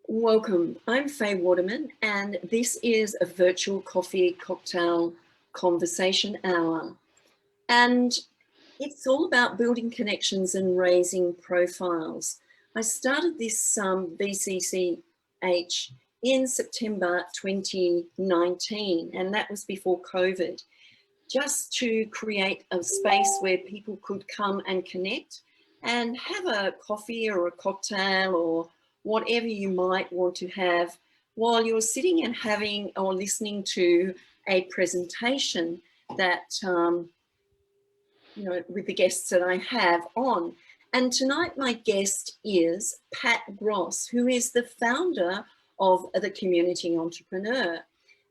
Welcome. I'm Faye Waterman, and this is a virtual coffee cocktail conversation hour. And it's all about building connections and raising profiles. I started this VCCH in September 2019, and that was before COVID, just to create a space where people could come and connect and have a coffee or a cocktail or whatever you might want to have while you're sitting and having or listening to a presentation that, with the guests that I have on. And tonight my guest is Pat Grosse, who is the founder of the Community Entrepreneur.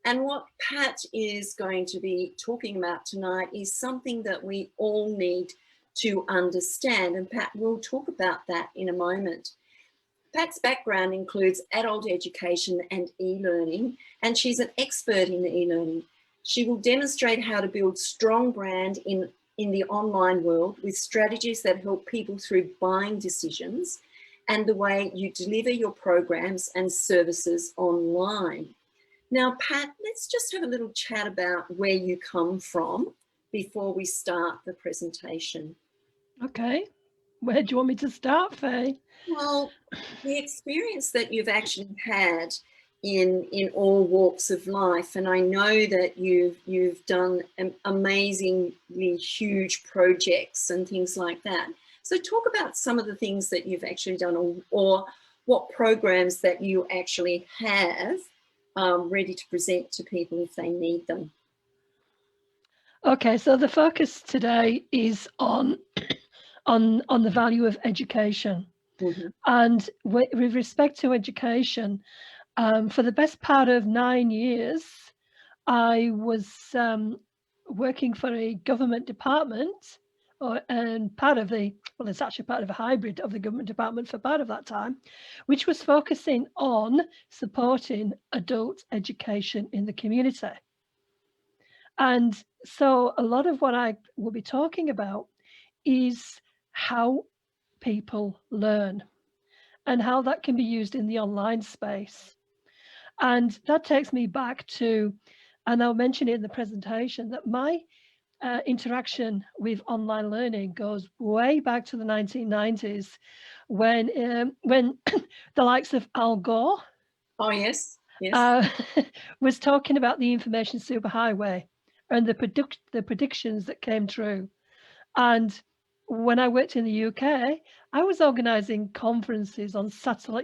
And what Pat is going to be talking about tonight is something that we all need to understand. And Pat will talk about that in a moment. Pat's background includes adult education and e-learning, and she's an expert in e-learning. She will demonstrate how to build strong brand in the online world with strategies that help people through buying decisions and the way you deliver your programs and services online. Now, Pat, let's just have a little chat about where you come from before we start the presentation. Okay. Where do you want me to start, Faye? Well, the experience that you've actually had in all walks of life, and I know that you've done amazingly huge projects and things like that. So talk about some of the things that you've actually done, or what programs that you actually have ready to present to people if they need them. Okay, so the focus today is on the value of education. Mm-hmm. And with respect to education, for the best part of 9 years, I was working for a government department, and it's actually part of a hybrid of the government department for part of that time, which was focusing on supporting adult education in the community. And so a lot of what I will be talking about is how people learn and how that can be used in the online space. And that takes me back to, and I'll mention it in the presentation, that my interaction with online learning goes way back to the 1990s when the likes of Al Gore Yes. was talking about the information superhighway and the predictions that came true. And when I worked in the UK, I was organising conferences on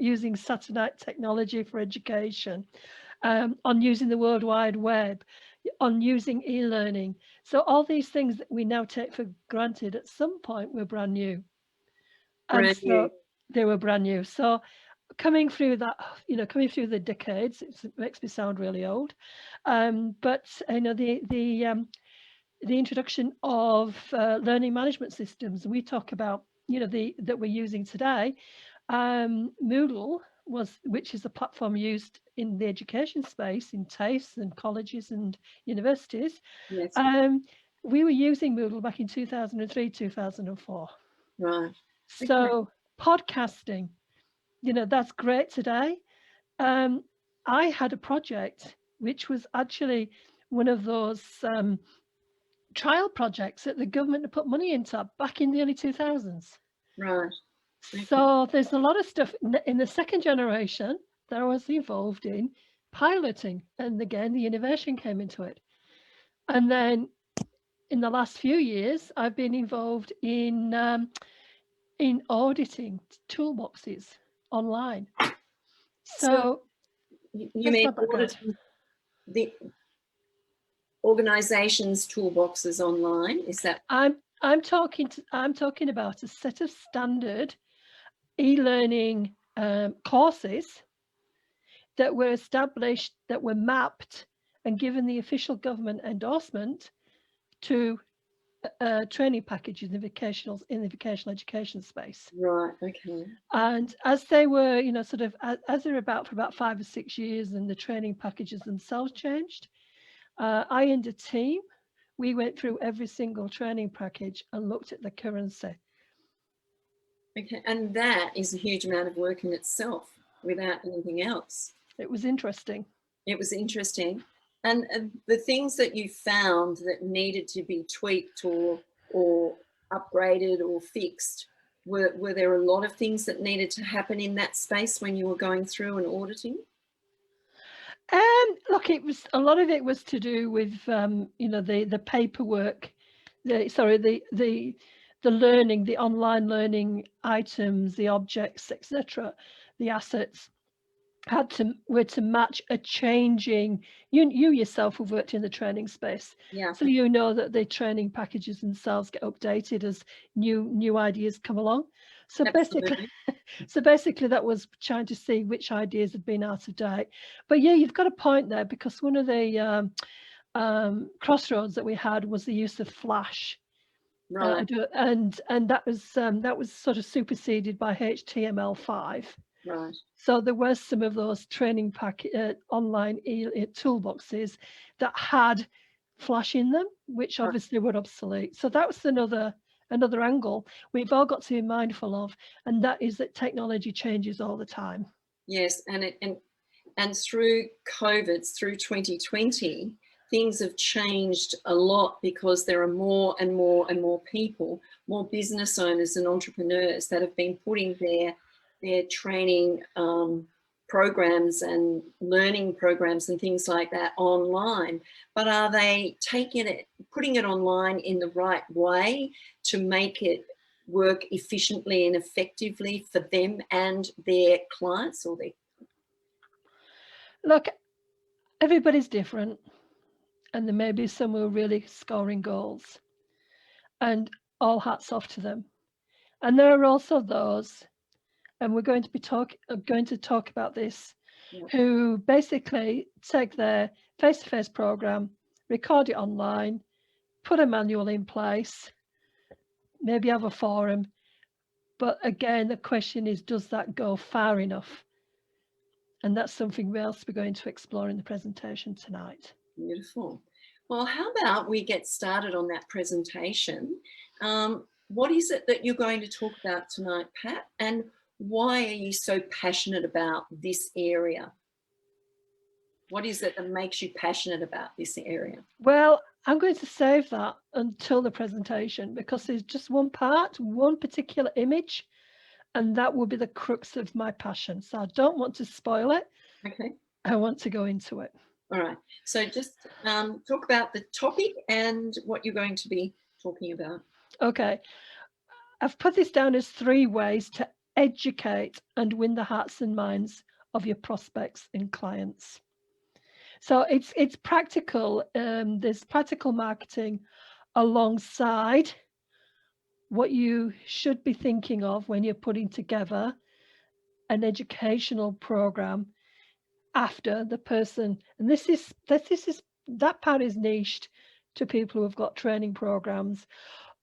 using satellite technology for education, on using the World Wide Web, on using e-learning. So all these things that we now take for granted at some point were brand new. They were brand new. So coming through the decades, it makes me sound really old. But the introduction of learning management systems, we talk about, that we're using today. Moodle which is a platform used in the education space in TAFEs and colleges and universities. Yes. We were using Moodle back in 2003, 2004. Right. So podcasting, that's great today. I had a project which was actually one of those trial projects that the government had put money into back in the early 2000s. Right. So there's a lot of stuff in the second generation that I was involved in piloting, and again the innovation came into it. And then in the last few years, I've been involved in auditing toolboxes online. So you mean auditing the organization's toolboxes online? Is that? I'm talking about a set of standard e-learning courses that were established, that were mapped and given the official government endorsement to training packages in the vocational education space. Right. Okay. And as they were, as they were for about 5 or 6 years, and the training packages themselves changed, I and a team, we went through every single training package and looked at the currency. Okay, and that is a huge amount of work in itself. without anything else. It was interesting. It was interesting. And the things that you found that needed to be tweaked or upgraded or fixed, were there a lot of things that needed to happen in that space when you were going through and auditing? Look, it was a lot of it was to do with the paperwork, the learning, the online learning items, the objects, etc., the assets were to match a changing. You yourself have worked in the training space, Yeah, so you know that the training packages themselves get updated as new ideas come along. So basically, absolutely. so basically, that was trying to see which ideas had been out of date. But yeah, you've got a point there, because one of the crossroads that we had was the use of Flash, Right, and that was sort of superseded by HTML5. right. So there were some of those training online toolboxes that had Flash in them, which Right. obviously were obsolete. So that was another angle we've all got to be mindful of, and that is that technology changes all the time. Yes, and through COVID, through 2020, things have changed a lot because there are more and more and more people, more business owners and entrepreneurs that have been putting their training programs and learning programs and things like that online. But are they putting it online in the right way to make it work efficiently and effectively for them and their clients or their. Look, everybody's different, and there may be some who are really scoring goals, and all hats off to them. And there are also those, and we're going to talk about this, Yeah. who basically take their face-to-face program, record it online, put a manual in place, maybe have a forum. But again, the question is, does that go far enough? And that's something else we're going to explore in the presentation tonight. Beautiful. Well, how about we get started on that presentation? What is it that you're going to talk about tonight, Pat? And why are you so passionate about this area? What is it that makes you passionate about this area? Well, I'm going to save that until the presentation, because there's just one part, one particular image, and that will be the crux of my passion. So I don't want to spoil it. Okay. I want to go into it. All right. So just talk about the topic and what you're going to be talking about. Okay. I've put this down as 3 ways to educate and win the hearts and minds of your prospects and clients. So it's practical. There's practical marketing alongside what you should be thinking of when you're putting together an educational program after the person. And that part is niched to people who have got training programs,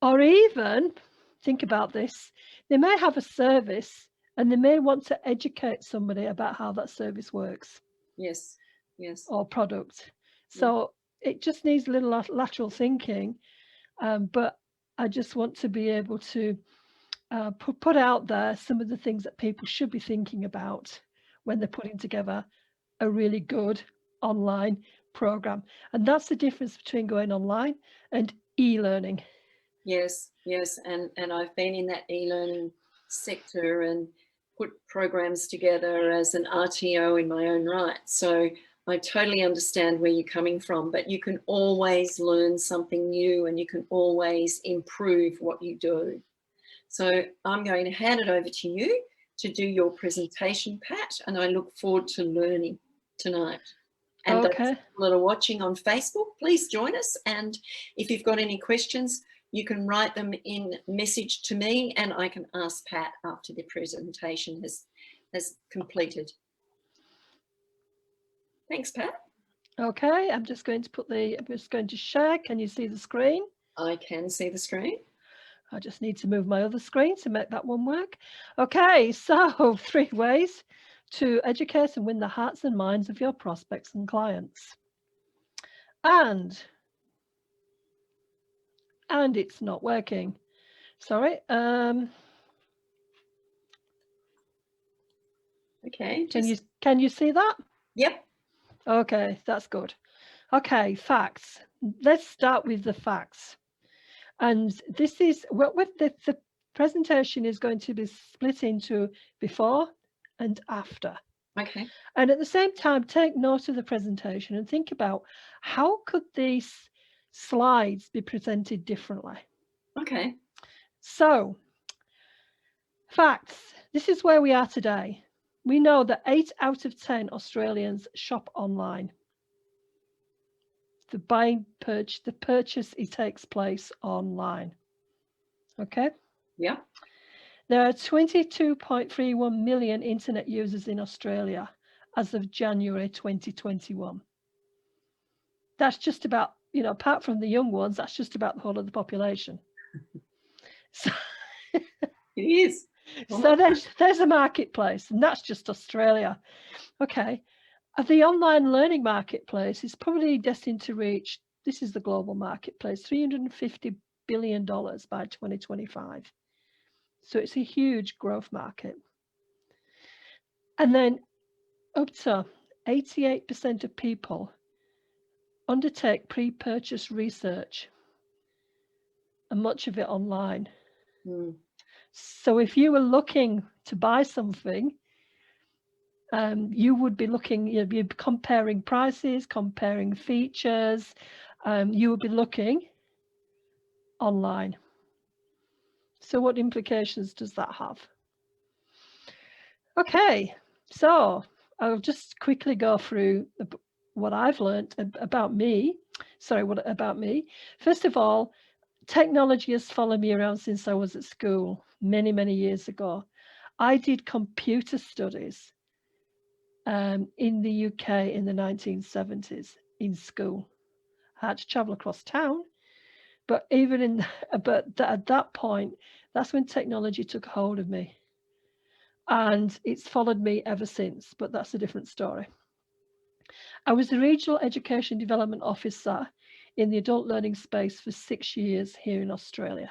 or even think about this. They may have a service and they may want to educate somebody about how that service works Yes. Yes. or product. Yeah. So it just needs a little lateral thinking. But I just want to be able to put out there some of the things that people should be thinking about when they're putting together a really good online program. And that's the difference between going online and e-learning. Yes, yes, and I've been in that e-learning sector and put programs together as an RTO in my own right. So I totally understand where you're coming from, but you can always learn something new and you can always improve what you do. So I'm going to hand it over to you to do your presentation, Pat, and I look forward to learning tonight. And those Okay. people that are watching on Facebook, please join us. And if you've got any questions, you can write them in message to me and I can ask Pat after the presentation has completed. Thanks, Pat. Okay. I'm just going to share. Can you see the screen? I can see the screen. I just need to move my other screen to make that one work. Okay, so 3 ways to educate and win the hearts and minds of your prospects and clients. And it's not working. Sorry. Okay. Can you see that? Yep. Okay, that's good. Okay, facts. Let's start with the facts. And this is what the presentation is going to be split into before and after. Okay. And at the same time, take note of the presentation and think about how could these slides be presented differently. Okay. So, facts. This is where we are today. We know that 8 out of 10 Australians shop online. The purchase, it takes place online. Okay? Yep. There are 22.31 million internet users in Australia as of January 2021. That's just about, apart from the young ones, that's just about the whole of the population. So, It is. so there's a marketplace, and that's just Australia. Okay. The online learning marketplace is probably destined to reach, this is the global marketplace, $350 billion by 2025. So it's a huge growth market. And then up to 88% of people undertake pre-purchase research, and much of it online. Mm. So if you were looking to buy something, you would be looking, you'd be comparing prices, comparing features. You would be looking online. So what implications does that have? Okay, so I'll just quickly go through what I've learned about me. About me? First of all, technology has followed me around since I was at school many, many years ago. I did computer studies in the UK in the 1970s in school. I had to travel across town, but at that point, that's when technology took hold of me. And it's followed me ever since, but that's a different story. I was the Regional Education Development Officer in the adult learning space for 6 years here in Australia.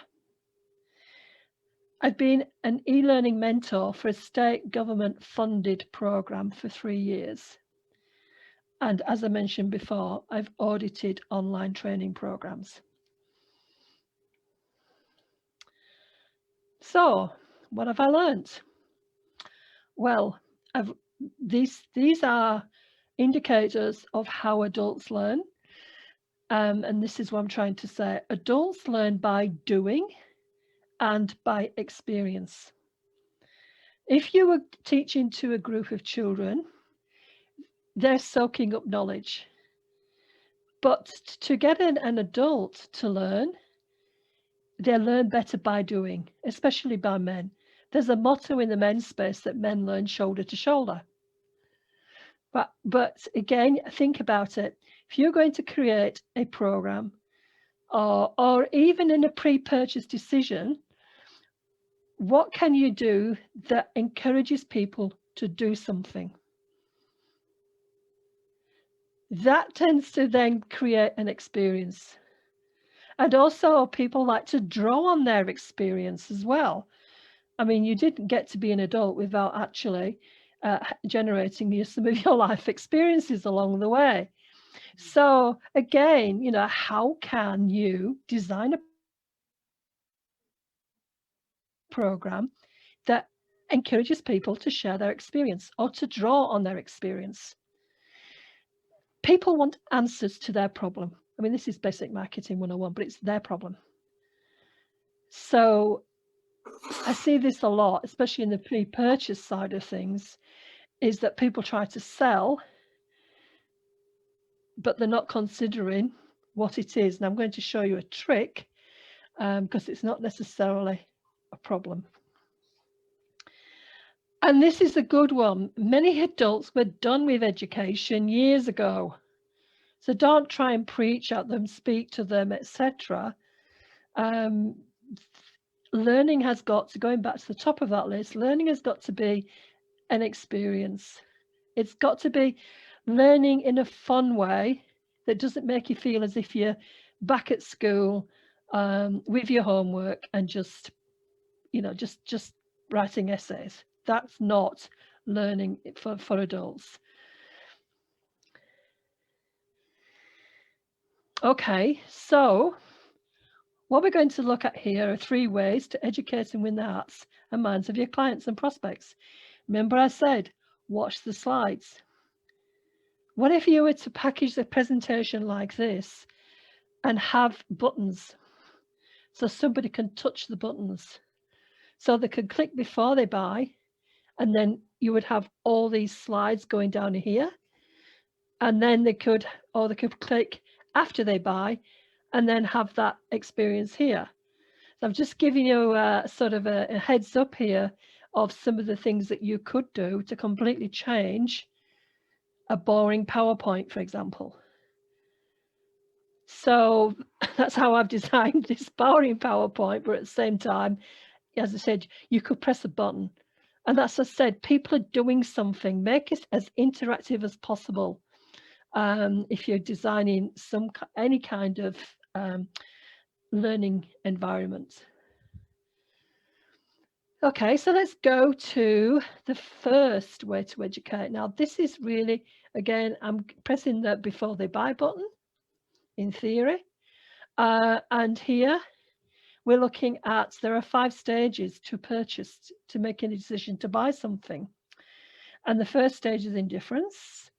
I've been an e-learning mentor for a state government funded program for 3 years. And as I mentioned before, I've audited online training programs. So, what have I learned? Well, these are indicators of how adults learn. And this is what I'm trying to say. Adults learn by doing and by experience. If you were teaching to a group of children, they're soaking up knowledge. But to get an adult to learn, they learn better by doing, especially by men. There's a motto in the men's space that men learn shoulder to shoulder. But again, think about it. If you're going to create a program or even in a pre-purchase decision, what can you do that encourages people to do something? That tends to then create an experience. And also people like to draw on their experience as well. I mean, you didn't get to be an adult without actually generating some of your life experiences along the way. So again, how can you design a program that encourages people to share their experience or to draw on their experience? People want answers to their problem. I mean, this is basic marketing 101, but it's their problem. So I see this a lot, especially in the pre-purchase side of things, is that people try to sell, but they're not considering what it is. And I'm going to show you a trick because it's not necessarily a problem. And this is a good one. Many adults were done with education years ago. So don't try and preach at them, speak to them, etc. Learning has got to, going back to the top of that list, learning has got to be an experience. It's got to be learning in a fun way that doesn't make you feel as if you're back at school with your homework and just writing essays. That's not learning for adults. Okay, so what we're going to look at here are 3 ways to educate and win the hearts and minds of your clients and prospects. Remember I said, watch the slides. What if you were to package the presentation like this and have buttons so somebody can touch the buttons, so they can click before they buy, and then you would have all these slides going down here, and then they could click after they buy and then have that experience here. So I'm just giving you sort of a heads up here of some of the things that you could do to completely change a boring PowerPoint, for example. So that's how I've designed this boring PowerPoint, but at the same time, as I said, you could press a button. And that's, as I said, people are doing something. Make it as interactive as possible. If you're designing any kind of learning environment. Okay, so let's go to the first way to educate. Now, this is really, again, I'm pressing the before they buy button in theory. And here we're looking at, there are 5 stages to purchase, to make a decision to buy something. And the first stage is indifference.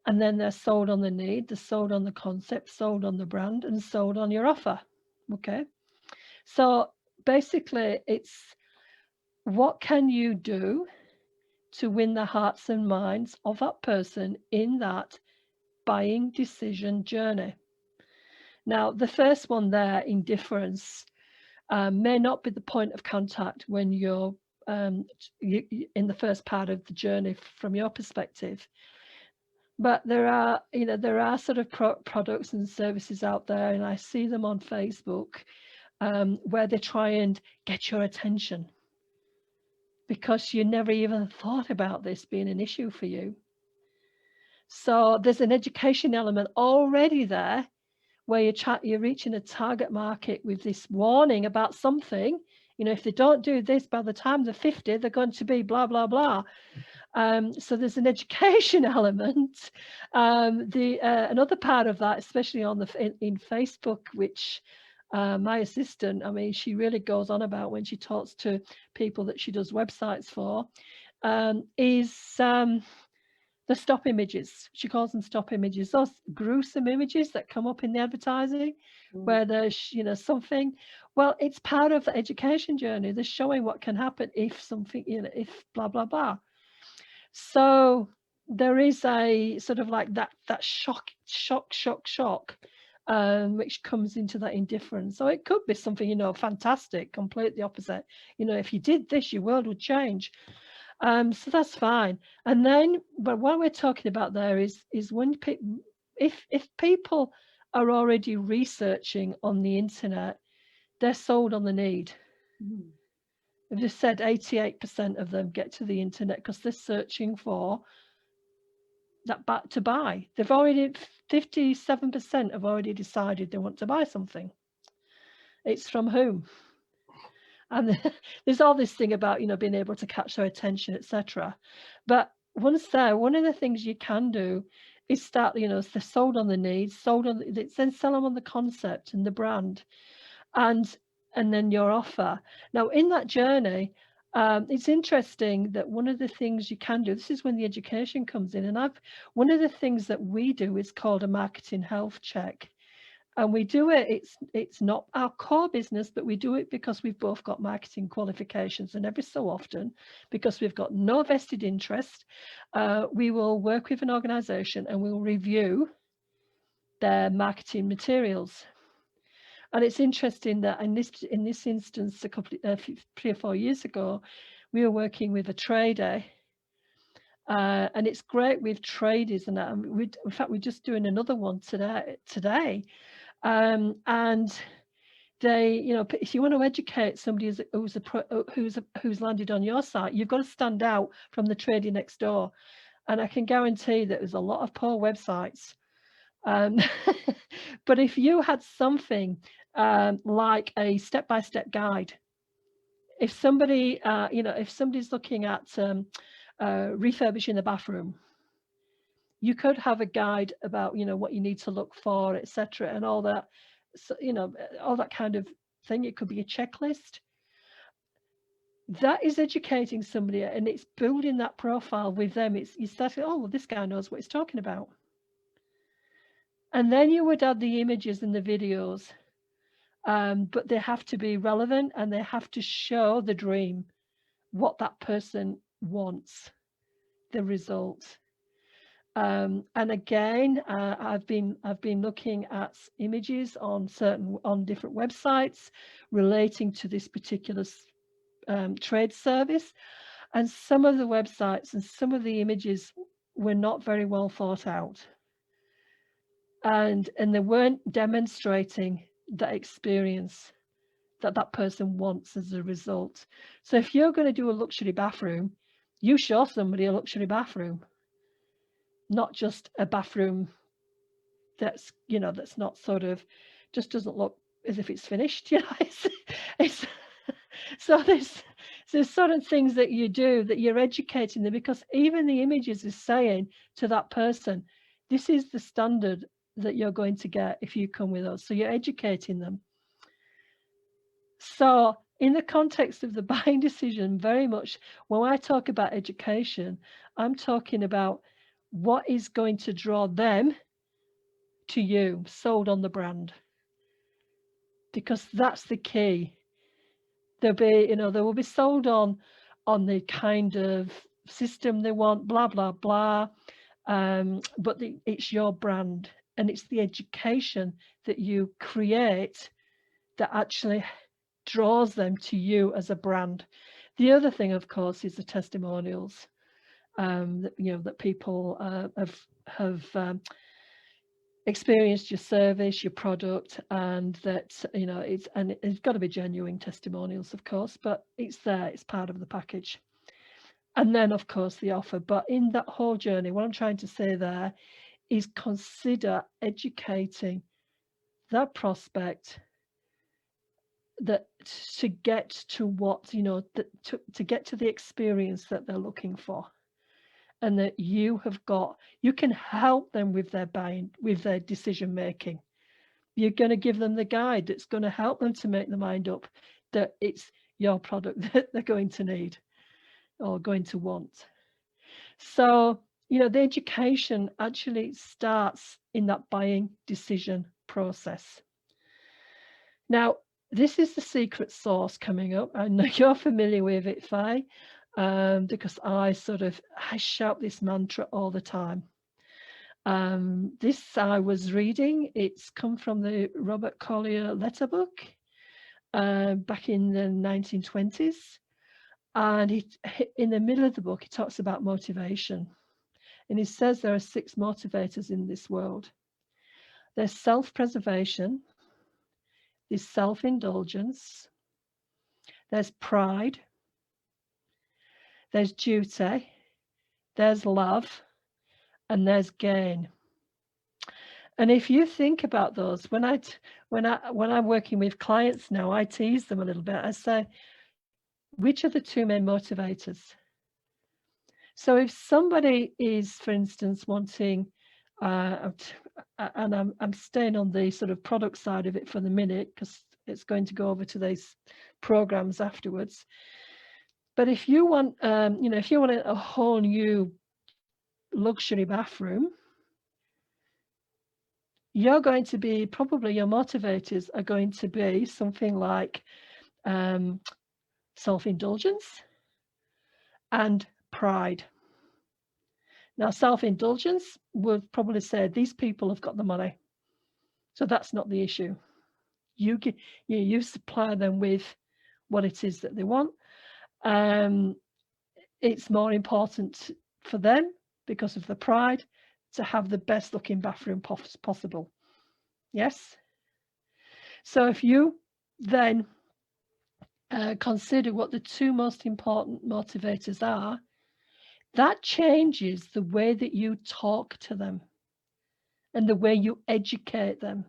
And then they're sold on the need, they're sold on the concept, sold on the brand, and sold on your offer. Okay. So basically, it's what can you do to win the hearts and minds of that person in that buying decision journey. Now, the first one there, indifference, may not be the point of contact when you're in the first part of the journey from your perspective. But there are sort of products and services out there, and I see them on Facebook where they try and get your attention because you never even thought about this being an issue for you. So there's an education element already there where you're reaching a target market with this warning about something. You know, if they don't do this by the time they're 50, they're going to be blah, blah, blah. So there's an education element. Another part of that, especially in Facebook, which my assistant, I mean, she really goes on about when she talks to people that she does websites for, is the stop images. She calls them stop images. Those gruesome images that come up in the advertising, where there's something. Well, it's part of the education journey. They're showing what can happen if something, if blah blah blah. So there is a sort of like that shock, which comes into that indifference. So it could be something, fantastic, completely opposite. If you did this, your world would change. So that's fine. And then, but what we're talking about there is when if people are already researching on the internet, they're sold on the need. I've just said 88% of them get to the internet because they're searching for that to buy. 57% have already decided they want to buy something. It's from whom? And there's all this thing about, being able to catch their attention, etc. But once there, one of the things you can do is start, they're sold on the needs, then sell them on the concept and the brand, and then your offer. Now, in that journey, it's interesting that one of the things you can do, this is when the education comes in, and one of the things that we do is called a marketing health check. And we do it, it's not our core business, but we do it because we've both got marketing qualifications, and every so often, because we've got no vested interest, we will work with an organization and we'll review their marketing materials. And it's interesting that in this instance, 3 or 4 years ago, we were working with a trader. And it's great with traders, and in fact, we're just doing another one today. And they, if you want to educate somebody who's landed on your site, you've got to stand out from the trader next door. And I can guarantee that there's a lot of poor websites. But if you had something like a step-by-step guide, if somebody, if somebody's looking at refurbishing the bathroom. You could have a guide about, what you need to look for, etc., and all that. So, all that kind of thing. It could be a checklist. That is educating somebody, and it's building that profile with them. It's you start, oh, well, this guy knows what he's talking about. And then you would add the images and the videos, but they have to be relevant and they have to show the dream, what that person wants, the result. And again, I've been looking at images on different websites relating to this particular trade service, and some of the websites and some of the images were not very well thought out, and they weren't demonstrating that experience that that person wants as a result. So if you're going to do a luxury bathroom, you show somebody a luxury bathroom, not just a bathroom that's that's not sort of just doesn't look as if it's finished. It's so there's certain things that you do that you're educating them, because even the images is saying to that person, this is the standard that you're going to get if you come with us. So you're educating them. So in the context of the buying decision, very much when I talk about education, I'm talking about what is going to draw them to you, sold on the brand, because that's the key. They'll be, they will be sold on the kind of system they want, blah blah blah. But it's your brand, and it's the education that you create that actually draws them to you as a brand. The other thing, of course, is the testimonials. That people have experienced your service, your product, and that it's got to be genuine testimonials, of course, but it's there, it's part of the package. And then, of course, the offer. But in that whole journey, what I'm trying to say there is consider educating that prospect, that to get to what to get to the experience that they're looking for, and that you can help them with their buying, with their decision making. You're going to give them the guide that's going to help them to make their mind up that it's your product that they're going to need or going to want. So, the education actually starts in that buying decision process. Now, this is the secret sauce coming up. I know you're familiar with it, Faye, because I shout this mantra all the time. This I was reading, it's come from the Robert Collier letter book back in the 1920s. And in the middle of the book, he talks about motivation. And he says there are 6 motivators in this world. There's self-preservation, there's self-indulgence, there's pride, there's duty, there's love, and there's gain. And if you think about those, when I'm working with clients now, I tease them a little bit. I say, which are the 2 main motivators? So if somebody is, for instance, wanting, and I'm staying on the sort of product side of it for the minute, because it's going to go over to these programs afterwards. But if you want, if you want a whole new luxury bathroom, you're going to be, probably your motivators are going to be something like self-indulgence and pride. Now, self-indulgence would probably say these people have got the money, so that's not the issue. You supply them with what it is that they want. It's more important for them, because of the pride, to have the best looking bathroom possible. Yes. So if you then consider what the 2 most important motivators are, that changes the way that you talk to them and the way you educate them.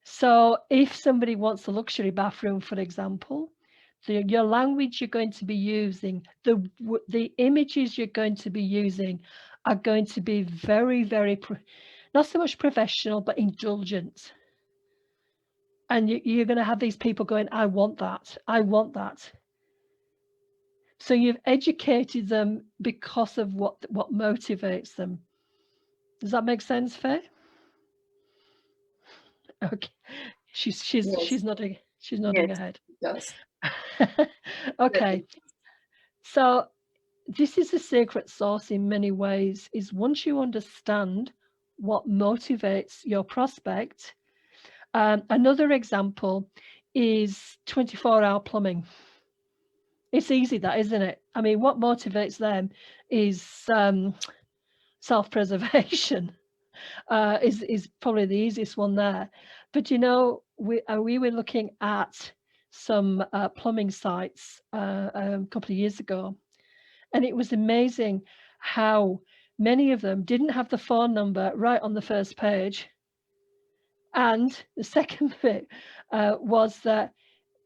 So if somebody wants a luxury bathroom, for example, your language you're going to be using, the images you're going to be using are going to be very, very, not so much professional, but indulgent. And you're going to have these people going, I want that. I want that. So you've educated them because of what motivates them. Does that make sense, Faye? Okay. She's Yes, nodding. She's yes, nodding her head. it does. Okay. So this is the secret sauce in many ways, is once you understand what motivates your prospect. Another example is 24-hour plumbing. It's easy, that, isn't it? I mean, what motivates them is self-preservation. Is probably the easiest one there. But you know, we were looking at some plumbing sites a couple of years ago, and it was amazing how many of them didn't have the phone number right on the first page. And the second bit was that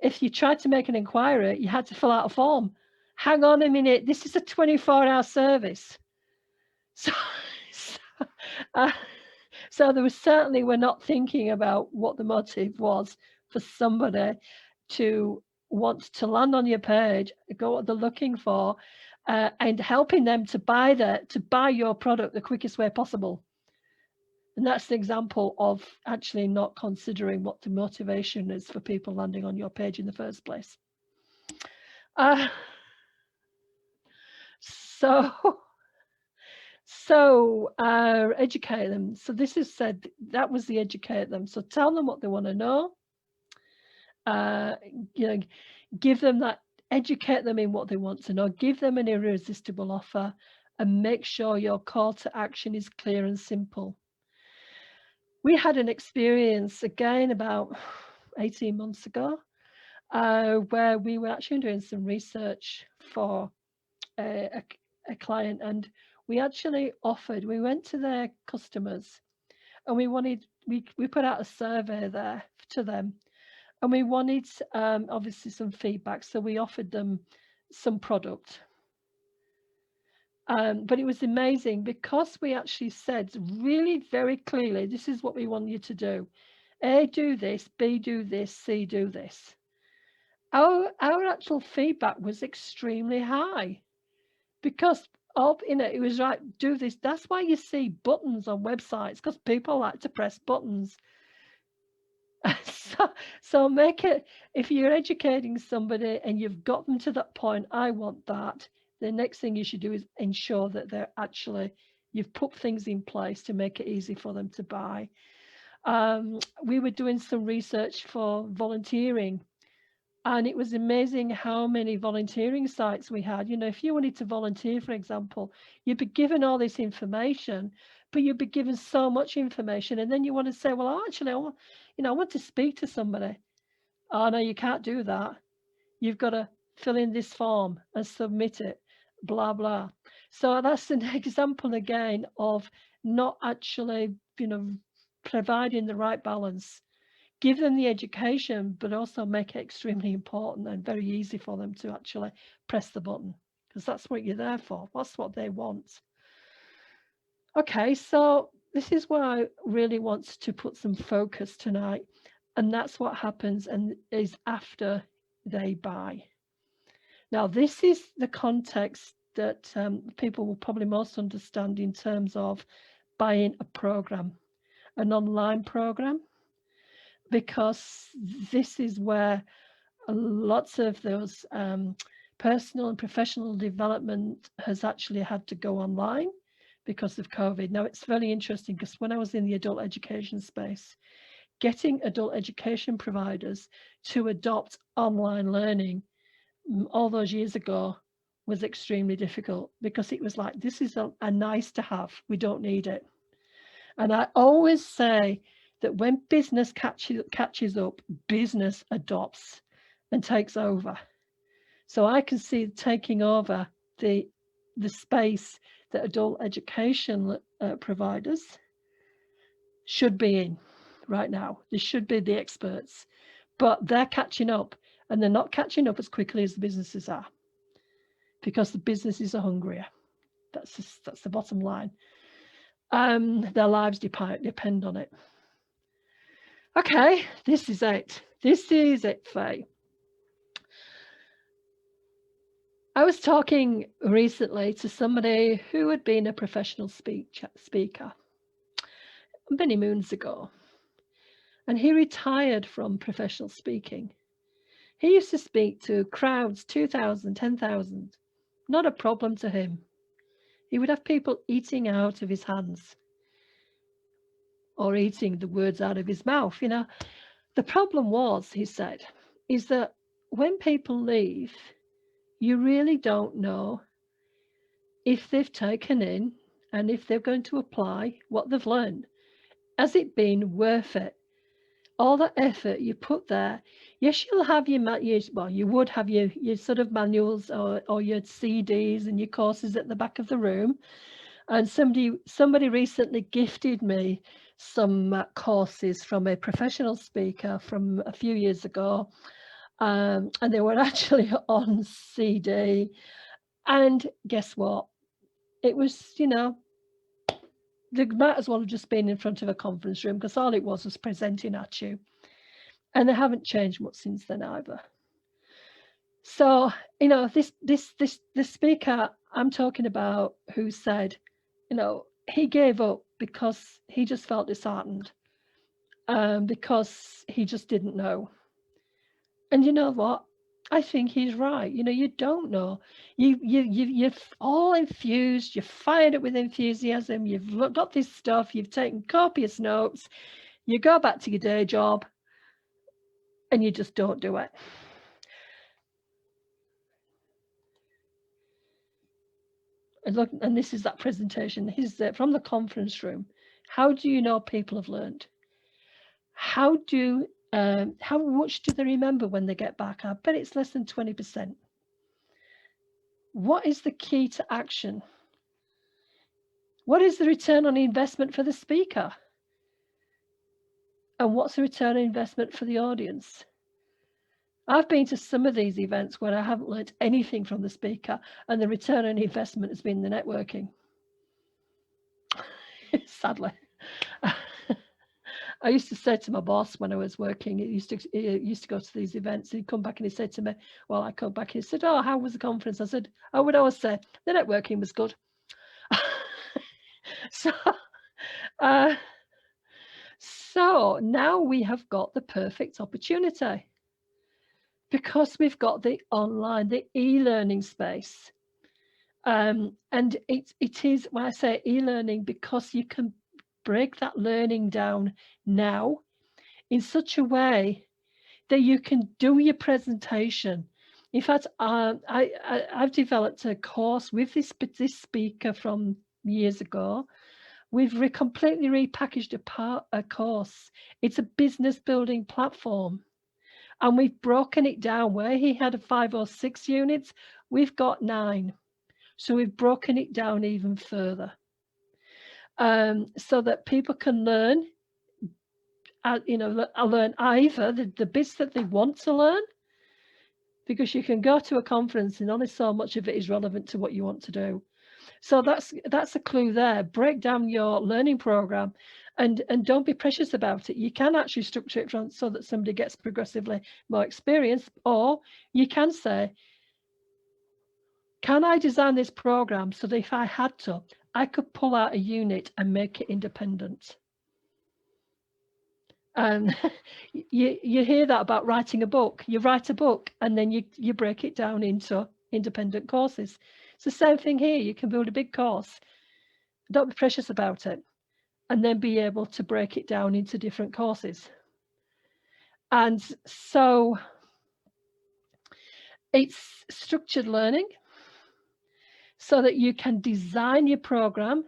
if you tried to make an inquiry, you had to fill out a form. Hang on a minute, this is a 24-hour service. So, so, uh, so there was certainly, we're not thinking about what the motive was for somebody to want to land on your page, go what they're looking for, and helping them to buy your product the quickest way possible. And that's the example of actually not considering what the motivation is for people landing on your page in the first place. So educate them. So this is said, that was the educate them. So tell them what they want to know. You know, give them that, educate them in what they want to know, give them an irresistible offer, and make sure your call to action is clear and simple. We had an experience again about 18 months ago where we were actually doing some research for a client, and we actually offered, we went to their customers and we put out a survey there to them, and we wanted obviously some feedback, so we offered them some product. But it was amazing because we actually said really very clearly, this is what we want you to do. A, do this, B, do this, C, do this. Our actual feedback was extremely high because of, it was right, do this. That's why you see buttons on websites, because people like to press buttons. So make it, if you're educating somebody and you've got them to that point, I want that, the next thing you should do is ensure that they're actually, you've put things in place to make it easy for them to buy. We were doing some research for volunteering, and it was amazing how many volunteering sites we had. You know, if you wanted to volunteer, for example, you'd be given all this information, but you'd be given so much information, and then you want to say, well, actually, I want to speak to somebody. Oh, no, you can't do that. You've got to fill in this form and submit it, blah, blah. So that's an example again of not actually, providing the right balance. Give them the education, but also make it extremely important and very easy for them to actually press the button, because that's what you're there for. That's what they want. Okay, so this is where I really want to put some focus tonight, and that's what happens and is after they buy. Now, this is the context that people will probably most understand in terms of buying a program, an online program, because this is where lots of those personal and professional development has actually had to go online because of COVID. Now, it's very interesting because when I was in the adult education space, getting adult education providers to adopt online learning all those years ago was extremely difficult, because it was like, this is a nice to have, we don't need it. And I always say that when business catches up, business adopts and takes over. So I can see taking over the space that adult education providers should be in right now. They should be the experts, but they're catching up. and they're not catching up as quickly as the businesses are, because the businesses are hungrier. That's the bottom line. Their lives depend on it. Okay, this is it. This is it, Faye. I was talking recently to somebody who had been a professional speaker many moons ago, and he retired from professional speaking. He used to speak to crowds, 2,000, 10,000, not a problem to him. He would have people eating out of his hands or eating the words out of his mouth. The problem was, he said, is that when people leave, you really don't know if they've taken in and if they're going to apply what they've learned. Has it been worth it? All the effort you put there. Yes, you'll have you would have your sort of manuals or your CDs and your courses at the back of the room. And somebody recently gifted me some courses from a professional speaker from a few years ago. And they were actually on CD. And guess what? It was, they might as well have just been in front of a conference room, because all it was presenting at you. And they haven't changed much since then either. So, the speaker I'm talking about, who said, he gave up because he just felt disheartened, because he just didn't know. And you know what? I think he's right. You don't know. You're all infused. You're fired up with enthusiasm. You've got this stuff. You've taken copious notes. You go back to your day job, and you just don't do it. And look, and this is that presentation. This is from the conference room. How do you know people have learned? How much do they remember when they get back? I bet it's less than 20%. What is the key to action? What is the return on investment for the speaker? And what's the return on investment for the audience? I've been to some of these events where I haven't learned anything from the speaker, and the return on investment has been the networking. Sadly. I used to say to my boss when I was working, he used to go to these events, and he'd come back and he'd say to me, well, I come back and he said, oh, how was the conference? I said, I would always say, the networking was good. So now we have got the perfect opportunity, because we've got the online, the e-learning space. And it is, when I say e-learning, because you can break that learning down now in such a way that you can do your presentation. In fact, I've developed a course with this speaker from years ago. We've completely repackaged a course. It's a business building platform. And we've broken it down. Where he had 5 or 6 units, we've got 9. So we've broken it down even further, so that people can learn, learn either the bits that they want to learn, because you can go to a conference and only so much of it is relevant to what you want to do. So that's a clue there. Break down your learning program, and don't be precious about it. You can actually structure it so that somebody gets progressively more experience, or you can say, can I design this program so that if I had to, I could pull out a unit and make it independent? And you hear that about writing a book. You write a book and then you break it down into independent courses. It's the same thing here. You can build a big course. Don't be precious about it, and then be able to break it down into different courses. And so it's structured learning, so that you can design your program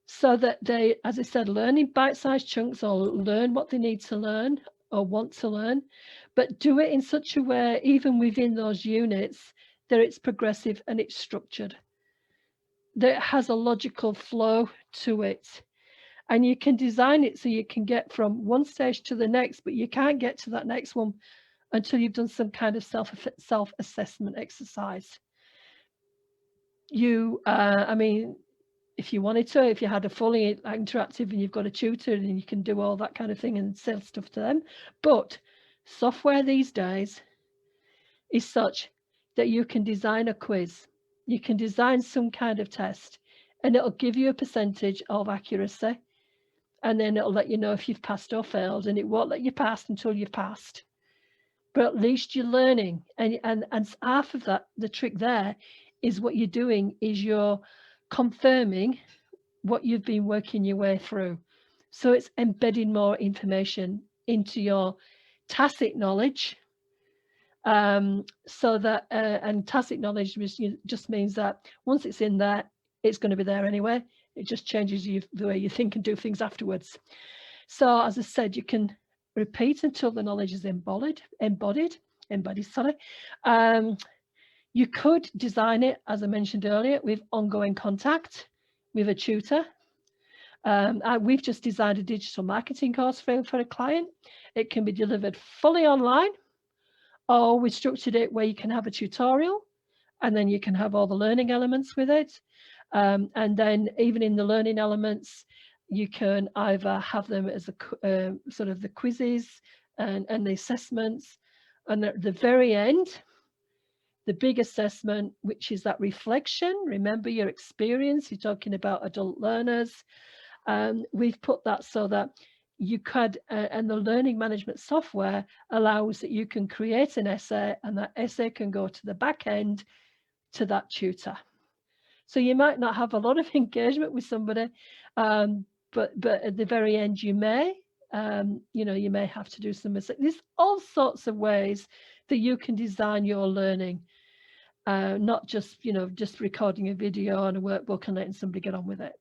so that they, as I said, learn in bite-sized chunks, or learn what they need to learn or want to learn, but do it in such a way, even within those units, that it's progressive and it's structured, that it has a logical flow to it. And you can design it so you can get from one stage to the next, but you can't get to that next one until you've done some kind of self-assessment exercise. I mean, if you wanted to, if you had a fully interactive and you've got a tutor and you can do all that kind of thing and sell stuff to them. But software these days is such that you can design a quiz, you can design some kind of test, and it'll give you a percentage of accuracy. And then it'll let you know if you've passed or failed, and it won't let you pass until you've passed. But at least you're learning. And half of that, the trick there is what you're doing is you're confirming what you've been working your way through. So it's embedding more information into your tacit knowledge. So that, and tacit knowledge just means that once it's in there, it's going to be there anyway. It just changes the way you think and do things afterwards. So as I said, you can repeat until the knowledge is embodied, sorry. You could design it, as I mentioned earlier, with ongoing contact with a tutor. We've just designed a digital marketing course for a client. It can be delivered fully online, or we structured it where you can have a tutorial and then you can have all the learning elements with it. And then even in the learning elements, you can either have them as a sort of the quizzes and the assessments. And at the very end, the big assessment, which is that reflection. Remember your experience, you're talking about adult learners. We've put that so that you could, and the learning management software allows that you can create an essay, and that essay can go to the back end to that tutor. So you might not have a lot of engagement with somebody, but at the very end you may, you may have to do some mistakes. There's all sorts of ways that you can design your learning, not just, just recording a video on a workbook and letting somebody get on with it.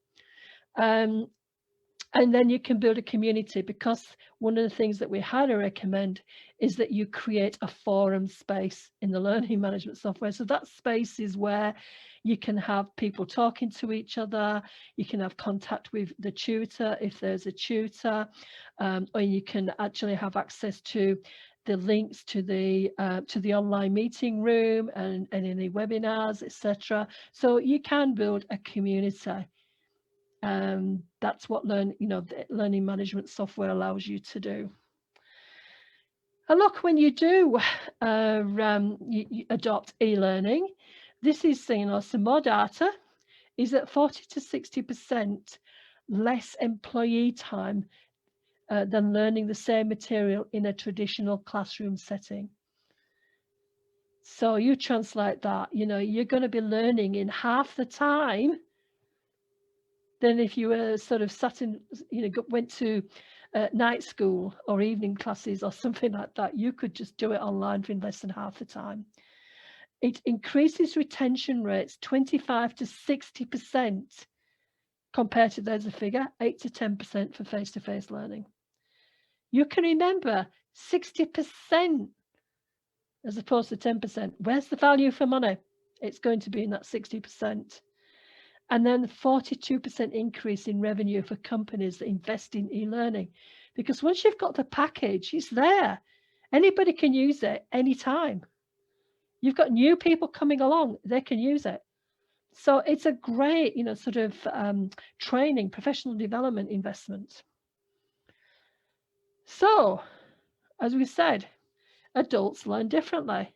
And then you can build a community, because one of the things that we highly recommend is that you create a forum space in the learning management software. So that space is where you can have people talking to each other, you can have contact with the tutor if there's a tutor, or you can actually have access to the links to the online meeting room and any webinars, etc. So you can build a community. That's what the learning management software allows you to do. And look, when you do you adopt e-learning, this is some more data, is that 40 to 60% less employee time than learning the same material in a traditional classroom setting. So you translate that, you're going to be learning in half the time than if you were sort of sat in, went to night school or evening classes or something like that. You could just do it online for less than half the time. It increases retention rates 25 to 60% compared to, there's a figure, 8 to 10% for face-to-face learning. You can remember 60% as opposed to 10%. Where's the value for money? It's going to be in that 60%. And then 42% increase in revenue for companies that invest in e-learning. Because once you've got the package, it's there. Anybody can use it anytime. You've got new people coming along, they can use it. So it's a great, sort of training, professional development investment. So, as we said, adults learn differently.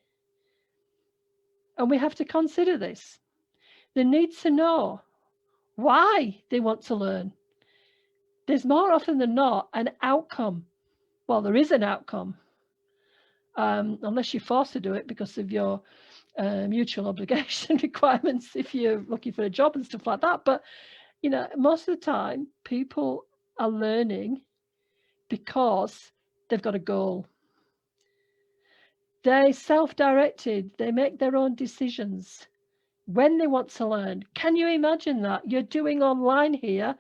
And we have to consider this. They need to know why they want to learn. There's more often than not an outcome. Well, there is an outcome, unless you're forced to do it because of your mutual obligation requirements if you're looking for a job and stuff like that. But, most of the time people are learning because they've got a goal. They're self-directed. They make their own decisions when they want to learn. Can you imagine that? You're doing online here.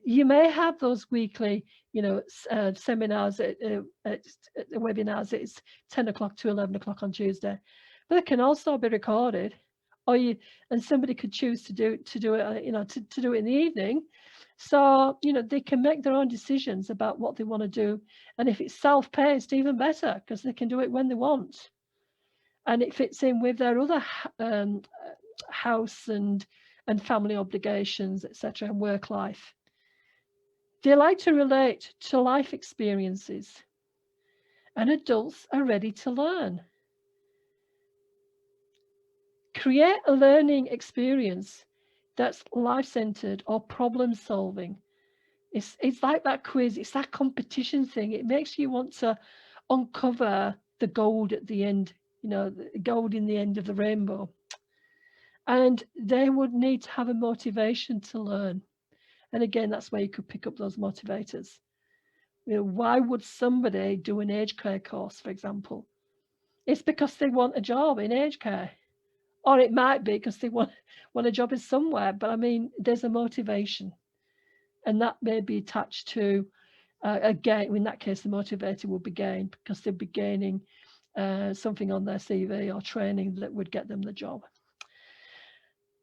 You may have those weekly, seminars, webinars. It's 10 o'clock to 11 o'clock on Tuesday. But it can also be recorded or and somebody could choose to do it, to do it in the evening. So, they can make their own decisions about what they want to do. And if it's self-paced, even better, because they can do it when they want. And it fits in with their other house and family obligations, etc., and work life. They like to relate to life experiences, and adults are ready to learn. Create a learning experience that's life-centered or problem-solving. It's like that quiz, it's that competition thing. It makes you want to uncover the gold at the end, the gold in the end of the rainbow. And they would need to have a motivation to learn. And again, that's where you could pick up those motivators. Why would somebody do an aged care course, for example? It's because they want a job in aged care. Or it might be because they want a job in somewhere. But I mean, there's a motivation. And that may be attached to, again, in that case, the motivator would be gained because they'd be gaining something on their CV or training that would get them the job.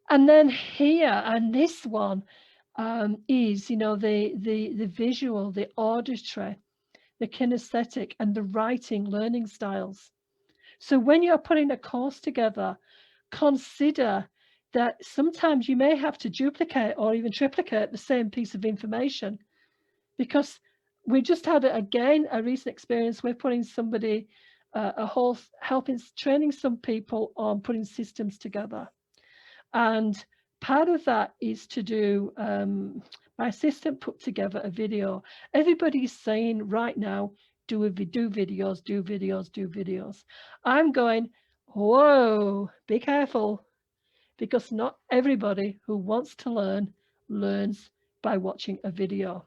And then here, and this one is, the visual, the auditory, the kinesthetic, and the writing learning styles. So when you're putting a course together, consider that sometimes you may have to duplicate or even triplicate the same piece of information, because we just had, again, a recent experience. We're putting somebody, helping, training some people on putting systems together. And part of that is to do, my assistant put together a video. Everybody's saying right now, do videos, do videos, do videos. I'm going, whoa, be careful, because not everybody who wants to learn learns by watching a video.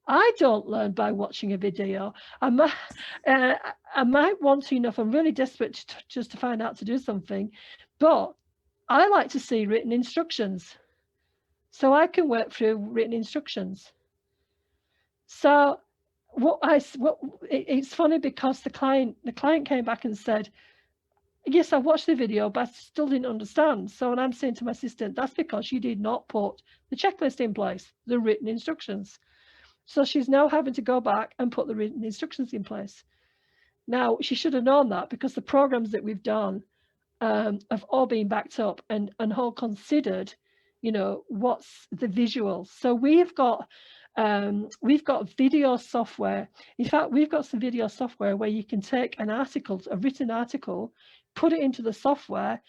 I don't learn by watching a video. I might want to, if I'm really desperate just to find out to do something, but I like to see written instructions, so I can work through written instructions. So it's funny, because the client came back and said, yes, I watched the video, but I still didn't understand. So when I'm saying to my assistant, that's because you did not put the checklist in place, the written instructions. So she's now having to go back and put the written instructions in place. Now, she should have known that, because the programs that we've done have all been backed up and all considered, what's the visuals. So we've got video software. In fact, we've got some video software where you can take an article, a written article, put it into the software,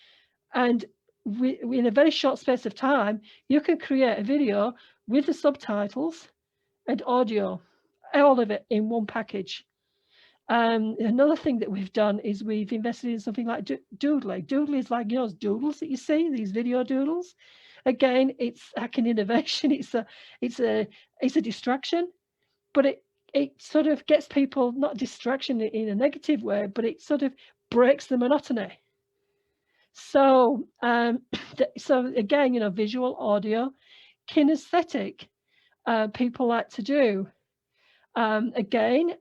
and in a very short space of time, you can create a video with the subtitles and audio, all of it in one package. Another thing that we've done is we've invested in something like Doodly. Doodly is like, those doodles that you see, these video doodles. Again, it's hacking innovation. It's a distraction, but it sort of gets people, not distraction in a negative way, but it sort of breaks the monotony. So so again, visual, audio, kinesthetic, people like to do. Again,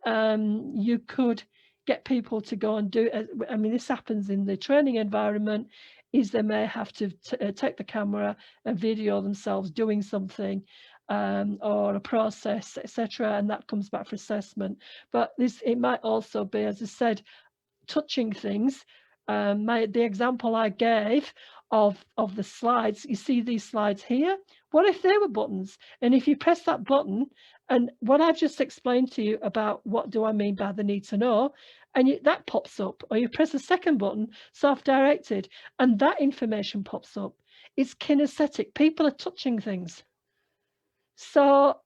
you could get people to go and do, I mean, this happens in the training environment, is they may have to take the camera and video themselves doing something, or a process, etc., and that comes back for assessment. But it might also be, as I said, touching things. The example I gave of the slides, you see these slides here. What if they were buttons? And if you press that button, and what I've just explained to you about what do I mean by the need to know, and that pops up, or you press a second button, self-directed, and that information pops up. It's kinesthetic. People are touching things. So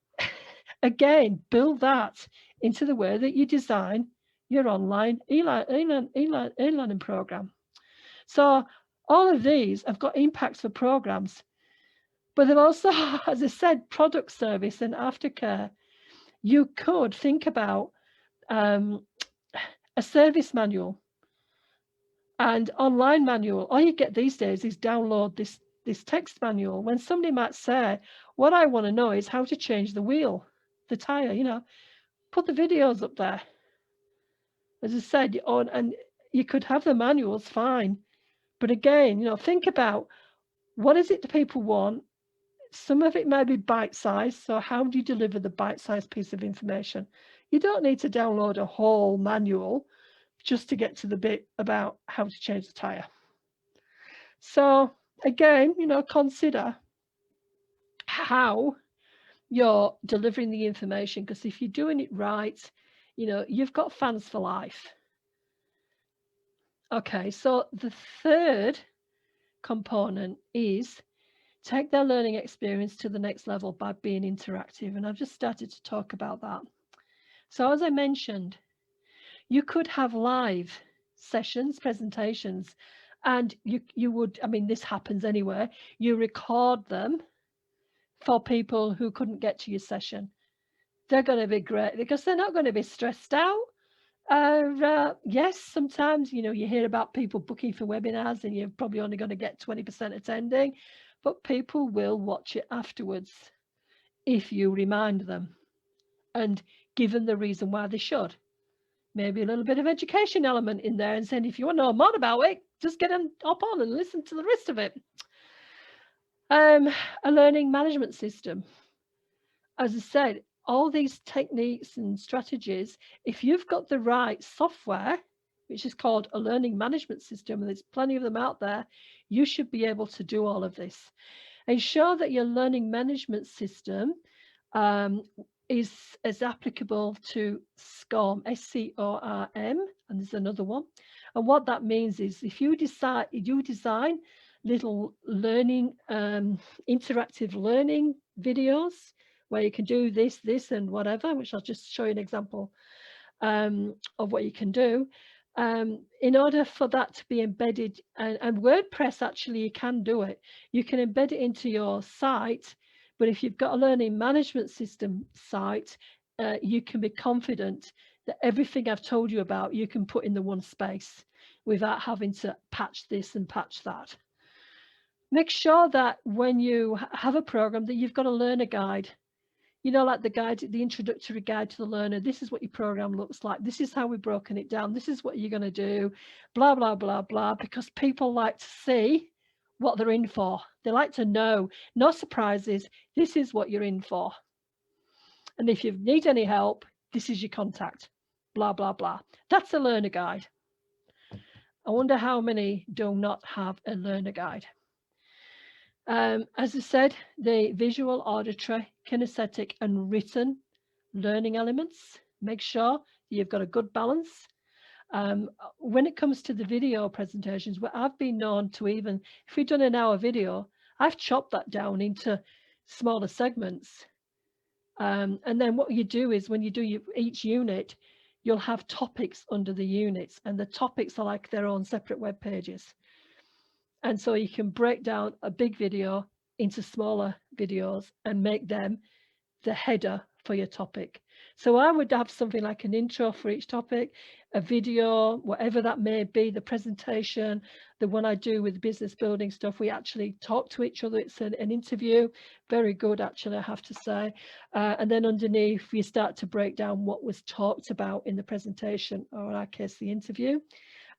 again, build that into the way that you design your online e-learning program. So all of these have got impacts for programs, but they've also, as I said, product, service, and aftercare. You could think about a service manual and online manual. All you get these days is download this text manual. When somebody might say, what I want to know is how to change the wheel, the tire, put the videos up there. As I said, and you could have the manuals, fine, But again, think about what is it that people want. Some of it may be bite-sized, so how do you deliver the bite-sized piece of information? You don't need to download a whole manual just to get to the bit about how to change the tire. So again, consider how you're delivering the information, because if you're doing it right, you've got fans for life. Okay, so the third component is take their learning experience to the next level by being interactive. And I've just started to talk about that. So as I mentioned, you could have live sessions, presentations, and you would, I mean, this happens anyway, you record them for people who couldn't get to your session. They're going to be great because they're not going to be stressed out. Yes, sometimes, you hear about people booking for webinars and you're probably only going to get 20% attending, but people will watch it afterwards if you remind them and give them the reason why they should. Maybe a little bit of education element in there and saying, if you want to know more about it, just get them up on and listen to the rest of it. A learning management system. As I said, all these techniques and strategies, if you've got the right software, which is called a learning management system, and there's plenty of them out there, you should be able to do all of this. Ensure that your learning management system is applicable to SCORM, SCORM, and there's another one. And what that means is if you design little learning, interactive learning videos where you can do this, and whatever, which I'll just show you an example of what you can do. In order for that to be embedded, and WordPress, actually, you can do it. You can embed it into your site, but if you've got a learning management system site, you can be confident that everything I've told you about, you can put in the one space without having to patch this and patch that. Make sure that when you have a program that you've got a learner guide. Like the guide, the introductory guide to the learner. This is what your program looks like. This is how we've broken it down. This is what you're going to do, blah, blah, blah, blah, because people like to see what they're in for. They like to know, no surprises. This is what you're in for. And if you need any help, this is your contact, blah, blah, blah. That's a learner guide. I wonder how many do not have a learner guide. As I said, the visual, auditory, kinesthetic, and written learning elements. Make sure you've got a good balance. When it comes to the video presentations, where I've been known to, even if we've done an hour video, I've chopped that down into smaller segments. And then what you do is when you do each unit, you'll have topics under the units, and the topics are like their own separate web pages. And so you can break down a big video into smaller videos and make them the header for your topic. So I would have something like an intro for each topic, a video, whatever that may be, the presentation, the one I do with business building stuff. We actually talk to each other. It's an interview. Very good, actually, I have to say. And then underneath, you start to break down what was talked about in the presentation, or in our case, the interview.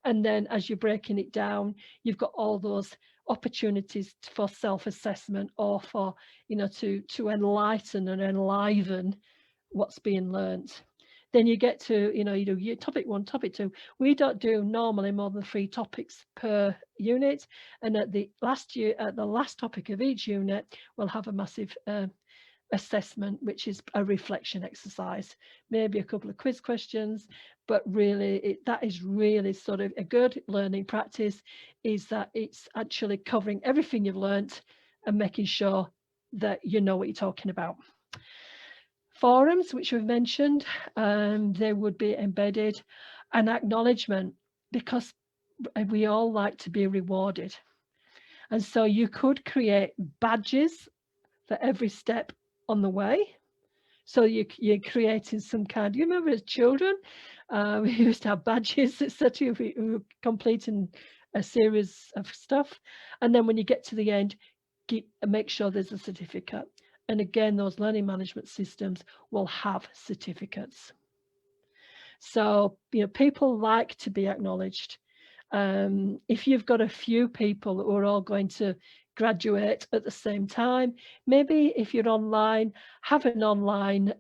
And then as you're breaking it down, you've got all those opportunities for self-assessment, or for, to enlighten and enliven what's being learnt. Then you get to, you do your topic 1, topic 2. We don't do normally more than 3 topics per unit. And at the last topic of each unit, we'll have a massive assessment, which is a reflection exercise, maybe a couple of quiz questions, but really that is really sort of a good learning practice, is that it's actually covering everything you've learnt and making sure that you know what you're talking about. Forums, which we've mentioned, they would be embedded, an acknowledgement, because we all like to be rewarded. And so you could create badges for every step on the way. So you're creating some kind, you remember as children, we used to have badges that said you were completing a series of stuff. And then when you get to the end, make sure there's a certificate. And again, those learning management systems will have certificates. So, people like to be acknowledged. If you've got a few people who are all going to graduate at the same time, maybe if you're online, have an online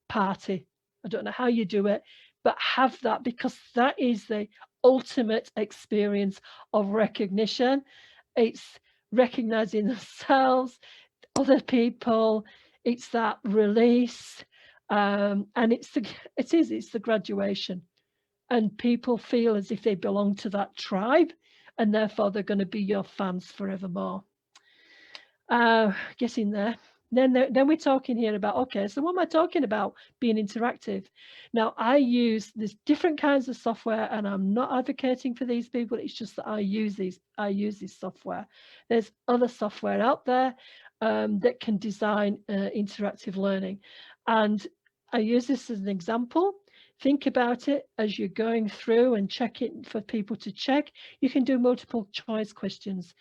party. I don't know how you do it, but have that, because that is the ultimate experience of recognition. It's recognizing themselves, other people. It's that release, and it's the graduation, and people feel as if they belong to that tribe, and therefore they're going to be your fans forevermore. Getting there. Then we're talking here about, okay, so what am I talking about being interactive? Now, there's different kinds of software, and I'm not advocating for these people. It's just that I use this software. There's other software out there that can design interactive learning, and I use this as an example. Think about it as you're going through and check it for people to check. You can do multiple choice questions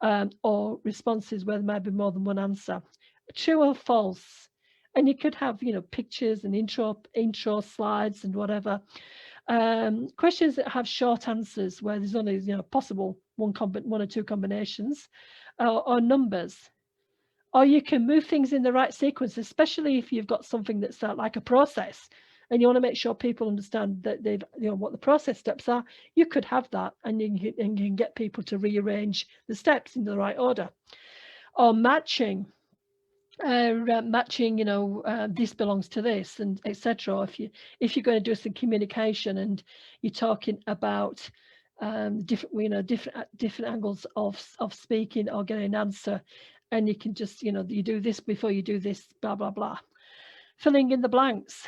or responses where there might be more than one answer, true or false. And you could have, pictures and intro slides and whatever. Questions that have short answers where there's only, possible one or two combinations, or numbers. Or you can move things in the right sequence, especially if you've got something that's like a process and you want to make sure people understand that they've, what the process steps are. You could have that, and you can get people to rearrange the steps in the right order. Or matching, this belongs to this, and etc. If you're going to do some communication and you're talking about different angles of speaking or getting an answer, and you can just you do this before you do this, blah blah blah. Filling in the blanks,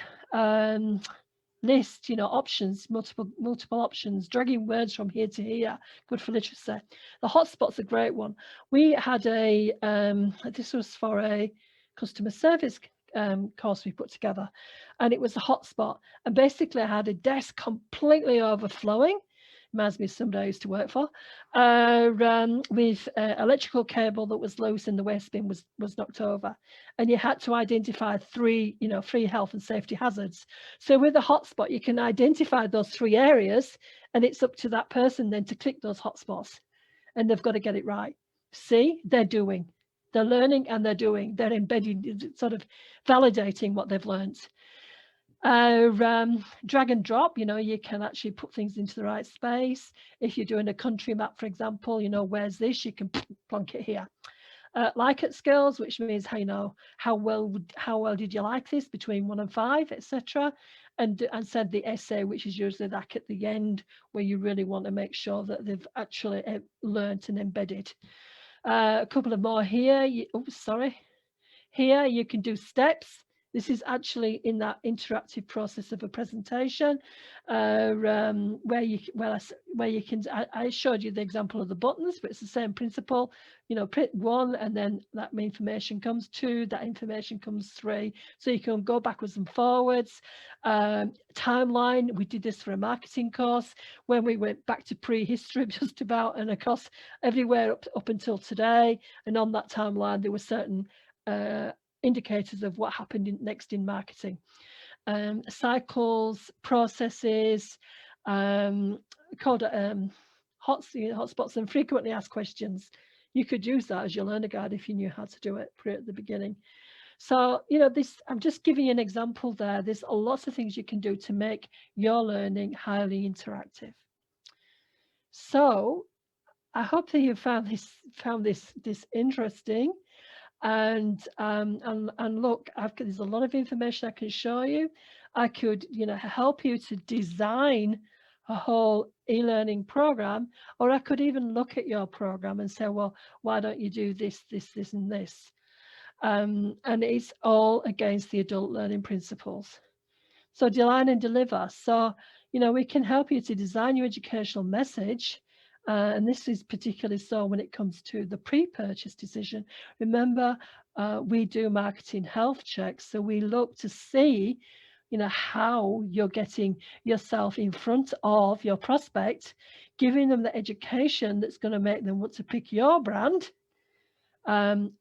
list, options, multiple options, dragging words from here to here, good for literacy. The hotspot's a great one. We had this was for a customer service course we put together, and it was a hotspot, and basically I had a desk completely overflowing. Reminds me of somebody I used to work for, with electrical cable that was loose and the waste bin was knocked over, and you had to identify three health and safety hazards. So with a hotspot, you can identify those 3 areas, and it's up to that person then to click those hotspots, and they've got to get it right. See, they're learning, and they're embedding, sort of validating what they've learned. Drag and drop, you can actually put things into the right space. If you're doing a country map, for example, where's this, you can plonk it here. Like it skills, which means how well did you like this, between 1 and 5, etc. And send the essay, which is usually that at the end, where you really want to make sure that they've actually learnt and embedded. A couple of more here. Here you can do steps. This is actually in that interactive process of a presentation, where you can. I showed you the example of the buttons, but it's the same principle. Print 1, and then that information comes 2. That information comes 3. So you can go backwards and forwards. Timeline. We did this for a marketing course when we went back to prehistory, just about, and across everywhere up until today. And on that timeline, there were certain indicators of what happened next in marketing. Cycles, processes, called hotspots and frequently asked questions. You could use that as your learner guide if you knew how to do it at the beginning. So, I'm just giving you an example there. There's lots of things you can do to make your learning highly interactive. So I hope that you found this interesting. And look, there's a lot of information I can show you. I could help you to design a whole e-learning program, or I could even look at your program and say, well, why don't you do this and this? And it's all against the adult learning principles. So design and deliver. So we can help you to design your educational message. And this is particularly so when it comes to the pre-purchase decision. Remember, we do marketing health checks. So we look to see, how you're getting yourself in front of your prospect, giving them the education that's going to make them want to pick your brand, and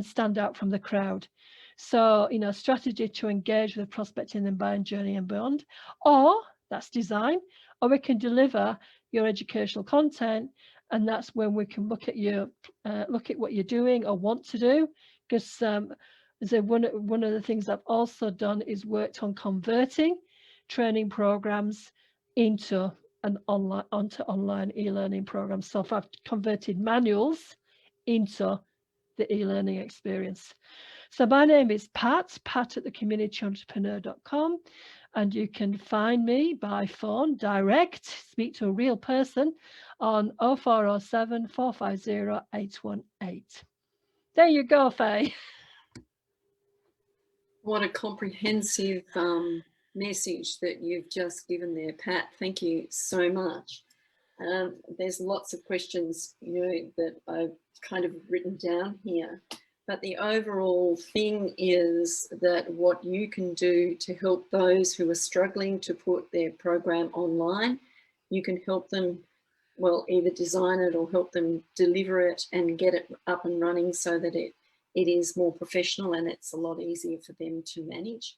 stand out from the crowd. So, strategy to engage with the prospect in the buying journey and beyond, or that's design, or we can deliver your educational content, and that's when we can look at your look at what you're doing or want to do. Because so one of the things I've also done is worked on converting training programs into online e-learning programs. So I've converted manuals into the e-learning experience. So my name is Pat at thecommunityentrepreneur.com, and you can find me by phone direct, speak to a real person on 0407 450 818. There you go, Faye. What a comprehensive message that you've just given there, Pat. Thank you so much. There's lots of questions, that I've kind of written down here. But the overall thing is that what you can do to help those who are struggling to put their program online, you can help them, well, either design it or help them deliver it and get it up and running so that it is more professional and it's a lot easier for them to manage.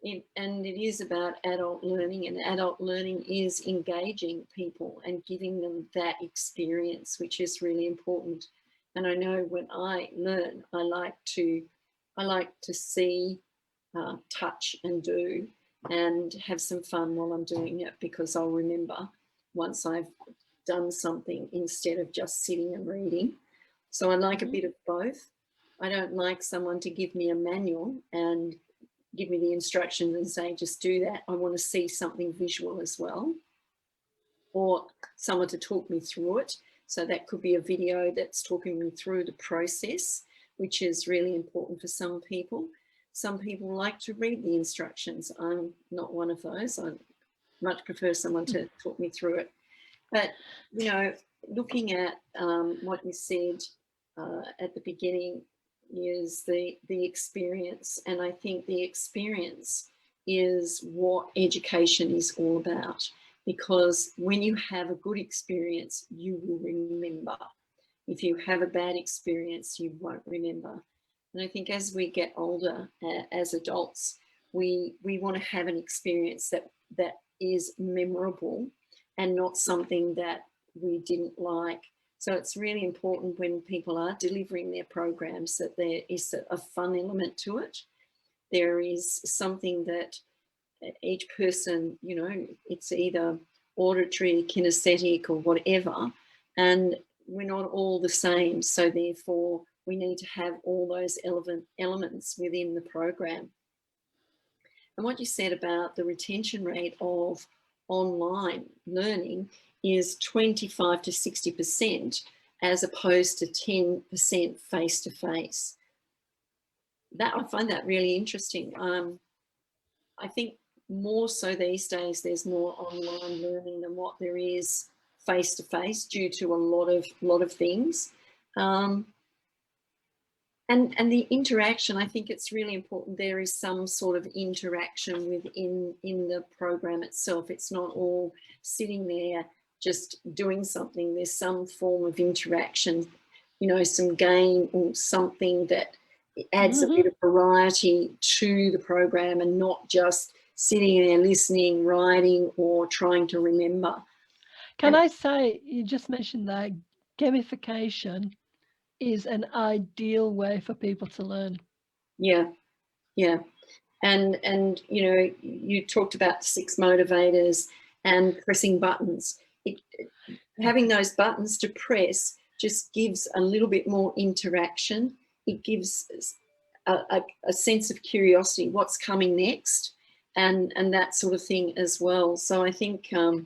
And it is about adult learning, and adult learning is engaging people and giving them that experience, which is really important. And I know when I learn, I like to see, touch and do, and have some fun while I'm doing it, because I'll remember once I've done something instead of just sitting and reading. So I like a bit of both. I don't like someone to give me a manual and give me the instructions and say, just do that. I want to see something visual as well, or someone to talk me through it. So that could be a video that's talking me through the process, which is really important for some people. Some people like to read the instructions. I'm not one of those. I much prefer someone to talk me through it. But, looking at what you said at the beginning is the experience. And I think the experience is what education is all about, because when you have a good experience, you will remember. If you have a bad experience, you won't remember. And I think as we get older, as adults, we want to have an experience that is memorable and not something that we didn't like. So it's really important when people are delivering their programs that there is a fun element to it. There is something that each person, it's either auditory, kinesthetic, or whatever, and we're not all the same. So therefore, we need to have all those elements within the program. And what you said about the retention rate of online learning is 25 to 60%, as opposed to 10% face-to-face. I find that really interesting. I think more so these days there's more online learning than what there is face-to-face, due to a lot of things. And the interaction, I think it's really important there is some sort of interaction within the program itself. It's not all sitting there just doing something. There's some form of interaction, some game or something that adds a bit of variety to the program, and not just sitting there listening, writing, or trying to remember. Can I say, you just mentioned that gamification is an ideal way for people to learn. Yeah. And you talked about 6 motivators and pressing buttons. Having those buttons to press just gives a little bit more interaction. It gives a sense of curiosity, what's coming next, and that sort of thing as well. So I think there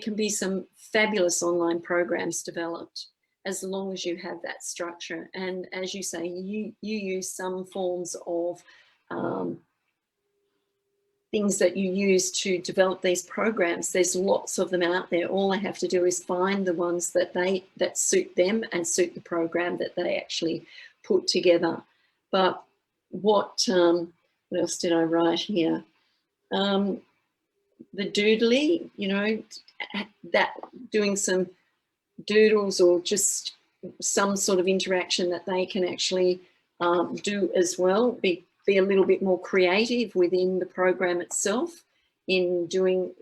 can be some fabulous online programs developed, as long as you have that structure. And as you say, you use some forms of things that you use to develop these programs. There's lots of them out there. All I have to do is find the ones that suit them and suit the program that they actually put together. But what else did I write here? The doodly, that doing some doodles, or just some sort of interaction that they can actually do as well, be a little bit more creative within the program itself in doing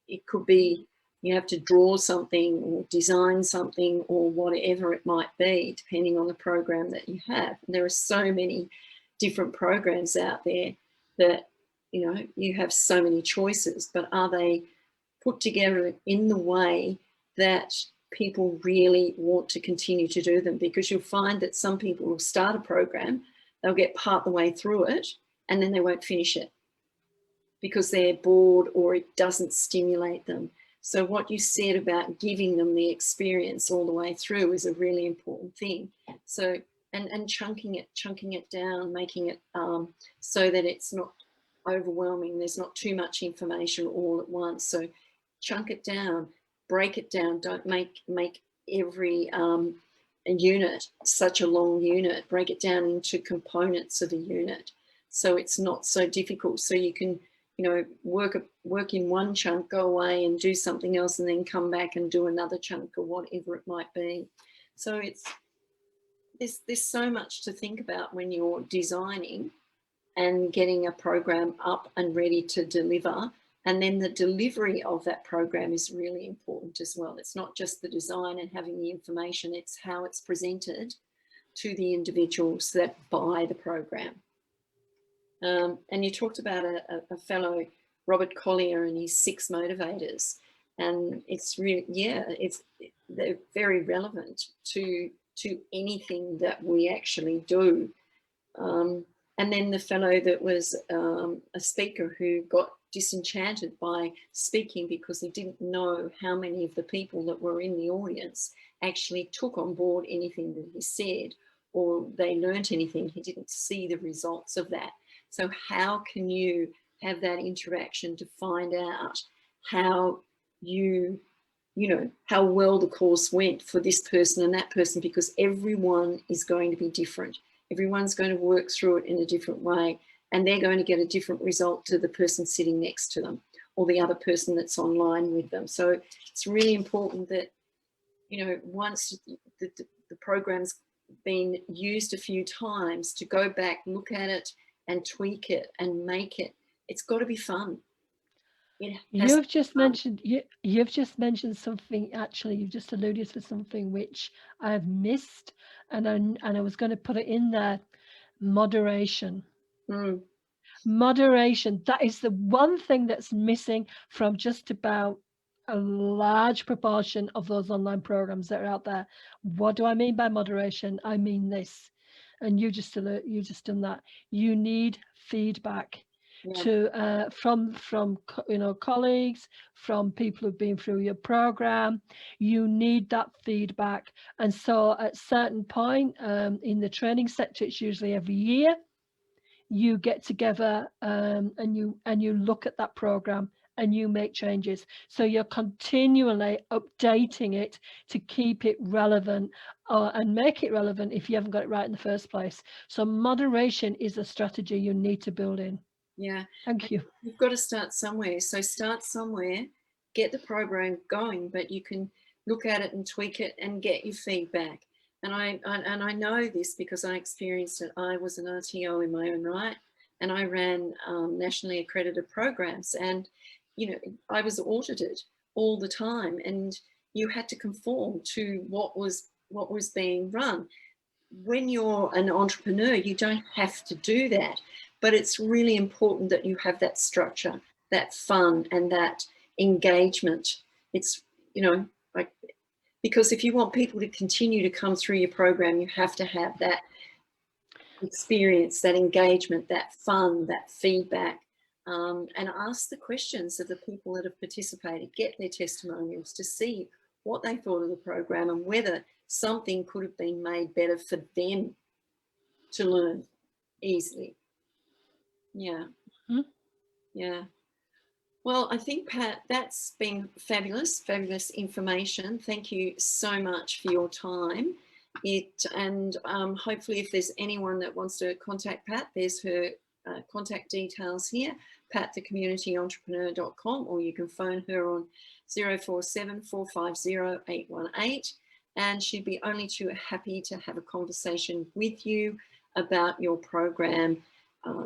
it could be you have to draw something or design something or whatever it might be, depending on the program that you have. And there are so many different programs out there that, you know, you have so many choices, but are they put together in the way that people really want to continue to do them? Because you'll find that some people will start a program, they'll get part the way through it, and then they won't finish it because they're bored or it doesn't stimulate them. So what you said about giving them the experience all the way through is a really important thing. So, and chunking it down, making it so that it's not overwhelming. There's not too much information all at once. So chunk it down, break it down. Don't make every a unit such a long unit. Break it down into components of a unit, so it's not so difficult. So you can, you know, work in one chunk, go away and do something else, and then come back and do another chunk or whatever it might be. So it's there's so much to think about when you're designing and getting a program up and ready to deliver. And then the delivery of that program is really important as well. It's not just the design and having the information, it's how it's presented to the individuals that buy the program. And you talked about a fellow, Robert Collier, and his 6 motivators. And it's really, yeah, they're very relevant to anything that we actually do. And then the fellow that was a speaker who got disenchanted by speaking because he didn't know how many of the people that were in the audience actually took on board anything that he said, or they learnt anything. He didn't see the results of that. So how can you have that interaction to find out how you know, how well the course went for this person and that person, because everyone is going to be different. Everyone's going to work through it in a different way, and they're going to get a different result to the person sitting next to them or the other person that's online with them. So it's really important that, you know, once the program's been used a few times, to go back, look at it and tweak it and make it. It's got to be fun. You've just mentioned you've just mentioned something. Actually, you've just alluded to something which I've missed, and I was going to put it in there. Moderation. Mm. Moderation. That is the one thing that's missing from just about a large proportion of those online programs that are out there. What do I mean by moderation? I mean this, and you just done that. You need feedback. Yeah. To from you know, colleagues, from people who've been through your program. You need that feedback, and so at certain point in the training sector, it's usually every year, you get together and you look at that program and you make changes. So you're continually updating it to keep it relevant, and make it relevant if you haven't got it right in the first place. So moderation is a strategy you need to build in. Yeah. Thank you. You've got to start somewhere. So start somewhere, get the program going, but you can look at it and tweak it and get your feedback. And I know this because I experienced it. I was an RTO in my own right, and I ran nationally accredited programs, and, you know, I was audited all the time, and you had to conform to what was being run. When you're an entrepreneur, you don't have to do that, but it's really important that you have that structure, that fun, and that engagement. It's, you know, like, because if you want people to continue to come through your program, you have to have that experience, that engagement, that fun, that feedback, and ask the questions of the people that have participated, get their testimonials to see what they thought of the program and whether something could have been made better for them to learn easily. Yeah. Mm-hmm. Yeah. Well, I think, Pat, that's been fabulous information. Thank you so much for your time. And hopefully, if there's anyone that wants to contact Pat, there's her contact details here, pat.thecommunityentrepreneur.com, or you can phone her on 047 450 818, and she'd be only too happy to have a conversation with you about your program.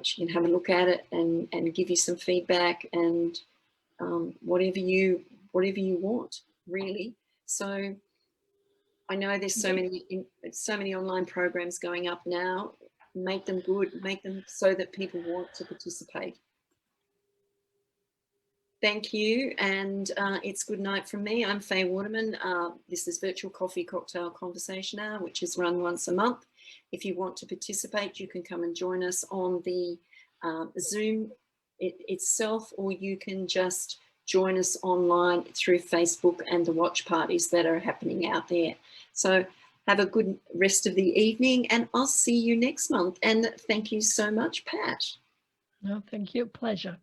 She can have a look at it and give you some feedback, and whatever you want, really. So I know there's so many online programs going up now. Make them good, make them so that people want to participate. Thank you, and it's good night from me. I'm Faye Waterman. This is Virtual Coffee Cocktail Conversation Hour, which is run once a month. If you want to participate, you can come and join us on the Zoom itself, or you can just join us online through Facebook and the watch parties that are happening out there. So have a good rest of the evening, and I'll see you next month. And thank you so much, Pat. No, thank you. Pleasure.